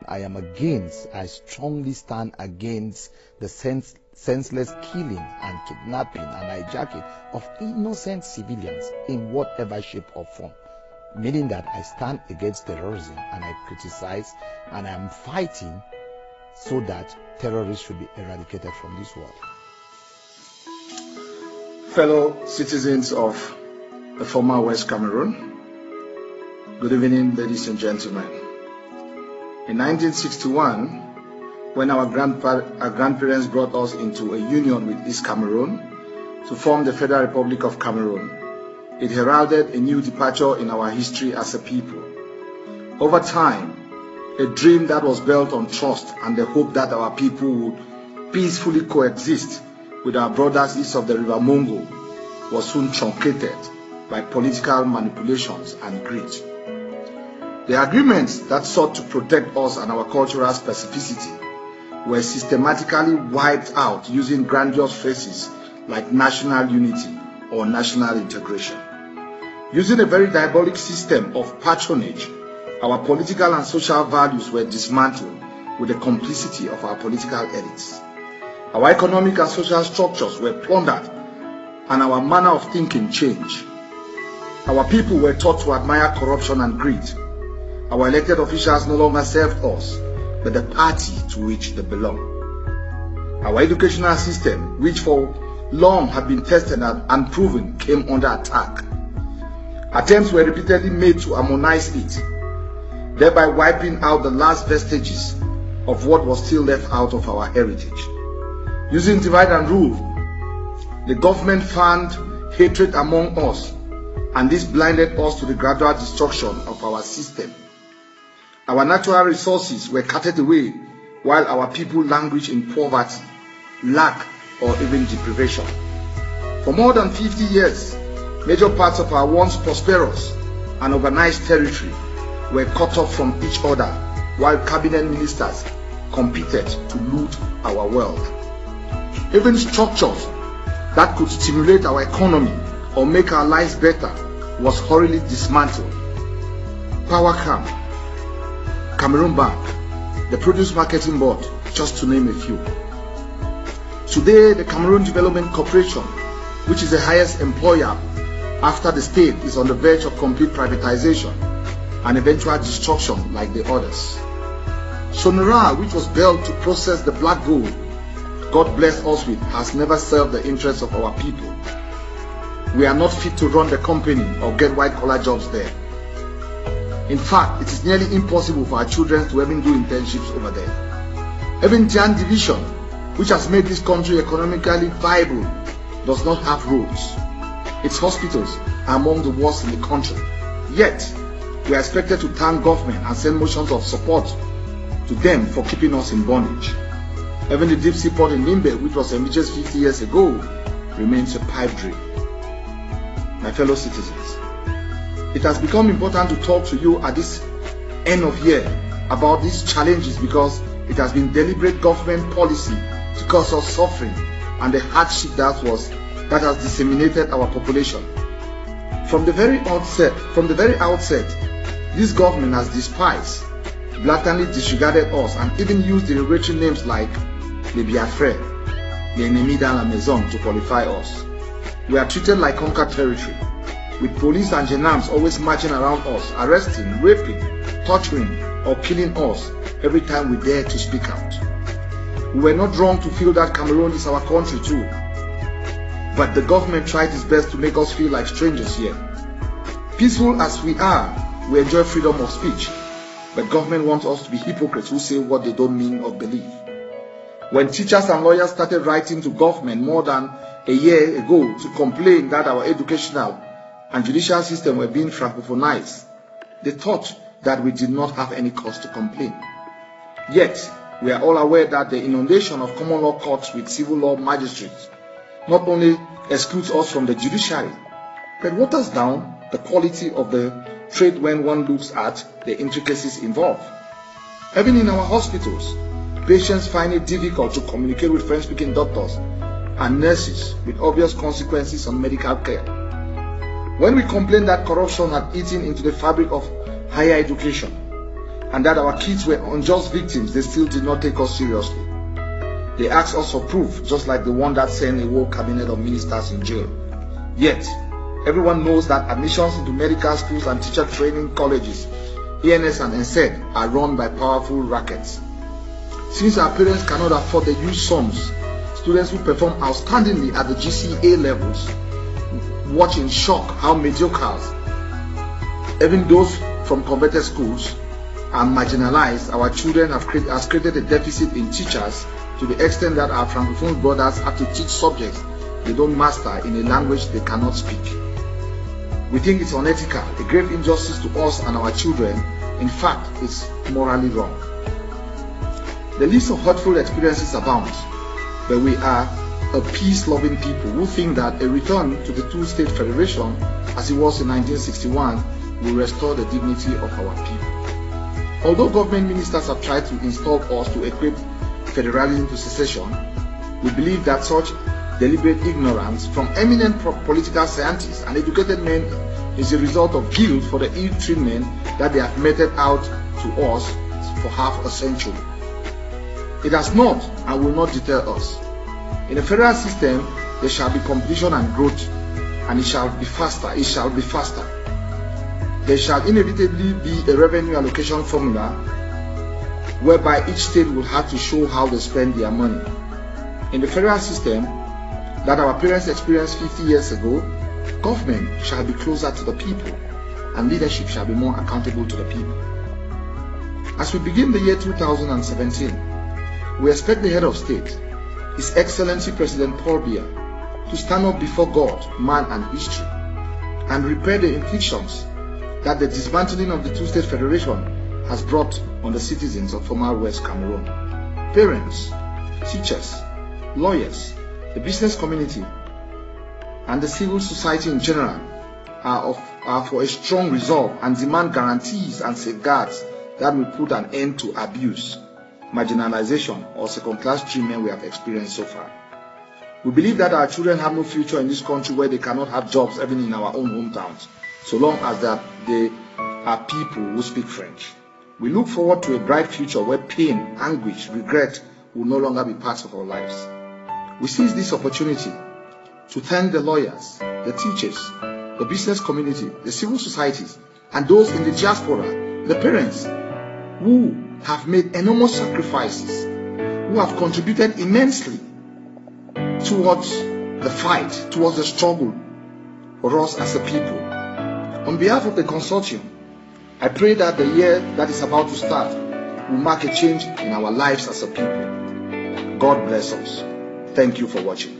I strongly stand against the senseless killing and kidnapping and hijacking of innocent civilians in whatever shape or form. Meaning that I stand against terrorism and I criticize and I am fighting so that terrorists should be eradicated from this world. Fellow citizens of the former West Cameroon, good evening, ladies and gentlemen. In 1961, when our grandparents brought us into a union with East Cameroon to form the Federal Republic of Cameroon, it heralded a new departure in our history as a people. Over time, a dream that was built on trust and the hope that our people would peacefully coexist with our brothers east of the River Mongo was soon truncated by political manipulations and greed. The agreements that sought to protect us and our cultural specificity were systematically wiped out using grandiose phrases like national unity or national integration. Using a very diabolic system of patronage, our political and social values were dismantled with the complicity of our political elites. Our economic and social structures were plundered and our manner of thinking changed. Our people were taught to admire corruption and greed. Our elected officials no longer served us, but the party to which they belong. Our educational system, which for long had been tested and proven, came under attack. Attempts were repeatedly made to harmonize it, thereby wiping out the last vestiges of what was still left out of our heritage. Using divide and rule, the government fanned hatred among us, and this blinded us to the gradual destruction of our system. Our natural resources were carted away while our people languished in poverty, lack, or even deprivation. For more than 50 years, major parts of our once prosperous and organized territory were cut off from each other while cabinet ministers competed to loot our wealth. Even structures that could stimulate our economy or make our lives better was hurriedly dismantled. Powercam, Cameroon Bank, the Produce Marketing Board, just to name a few. Today, the Cameroon Development Corporation, which is the highest employer after the state, is on the verge of complete privatization and eventual destruction like the others. Sonora, which was built to process the black gold God bless us with, has never served the interests of our people. We are not fit to run the company or get white-collar jobs there. In fact, it is nearly impossible for our children to even do internships over there. Even Jan Division, which has made this country economically viable, does not have roads. Its hospitals are among the worst in the country. Yet, we are expected to thank government and send motions of support to them for keeping us in bondage. Even the deep sea port in Limbe, which was ambitious 50 years ago, remains a pipe dream. My fellow citizens, it has become important to talk to you at this end of year about these challenges because it has been deliberate government policy to cause us suffering and the hardship that has disseminated our population. From the very outset, this government has despised, blatantly disregarded us, and even used derogatory names like les Biafrais, les ennemis dans la maison to qualify us. We are treated like conquered territory, with police and gendarmes always marching around us, arresting, raping, torturing, or killing us every time we dare to speak out. We were not wrong to feel that Cameroon is our country too, but the government tried its best to make us feel like strangers here. Peaceful as we are, we enjoy freedom of speech, but government wants us to be hypocrites who say what they don't mean or believe. When teachers and lawyers started writing to government more than a year ago to complain that our educational and judicial system were being francophonized, they thought that we did not have any cause to complain. Yet, we are all aware that the inundation of common law courts with civil law magistrates not only excludes us from the judiciary, but waters down the quality of the trade when one looks at the intricacies involved. Even in our hospitals, patients find it difficult to communicate with French-speaking doctors and nurses, with obvious consequences on medical care. When we complain that corruption had eaten into the fabric of higher education, and that our kids were unjust victims, they still did not take us seriously. They asked us for proof, just like the one that sent a whole cabinet of ministers in jail. Yet, everyone knows that admissions into medical schools and teacher training colleges, ENS and NSED, are run by powerful rackets. Since our parents cannot afford the huge sums, students who perform outstandingly at the GCA levels watch in shock how mediocre, even those from converted schools, are marginalized. Our children has created a deficit in teachers to the extent that our francophone brothers have to teach subjects they don't master in a language they cannot speak. We think it's unethical, a grave injustice to us and our children. In fact, it's morally wrong. The list of hurtful experiences abounds, but we are a peace-loving people who think that a return to the two-state federation, as it was in 1961, will restore the dignity of our people. Although government ministers have tried to install us to equate federalism to secession, we believe that such deliberate ignorance from eminent political scientists and educated men is a result of guilt for the ill treatment that they have meted out to us for half a century. It has not and will not deter us. In a federal system, there shall be competition and growth, and it shall be faster. There shall inevitably be a revenue allocation formula whereby each state will have to show how they spend their money. In the federal system that our parents experienced 50 years ago, government shall be closer to the people and leadership shall be more accountable to the people. As we begin the year 2017, we expect the head of state, His Excellency President Paul Biya, to stand up before God, man and history and repair the inflictions that the dismantling of the two-state federation has brought on the citizens of former West Cameroon. Parents, teachers, lawyers, the business community, and the civil society in general are for a strong resolve and demand guarantees and safeguards that will put an end to abuse, marginalization, or second-class treatment we have experienced so far. We believe that our children have no future in this country where they cannot have jobs even in our own hometowns, so long as they are people who speak French. We look forward to a bright future where pain, anguish, regret will no longer be part of our lives. We seize this opportunity to thank the lawyers, the teachers, the business community, the civil societies, and those in the diaspora, the parents, who have made enormous sacrifices, who have contributed immensely towards the fight, towards the struggle for us as a people. On behalf of the consortium, I pray that the year that is about to start will mark a change in our lives as a people. God bless us. Thank you for watching.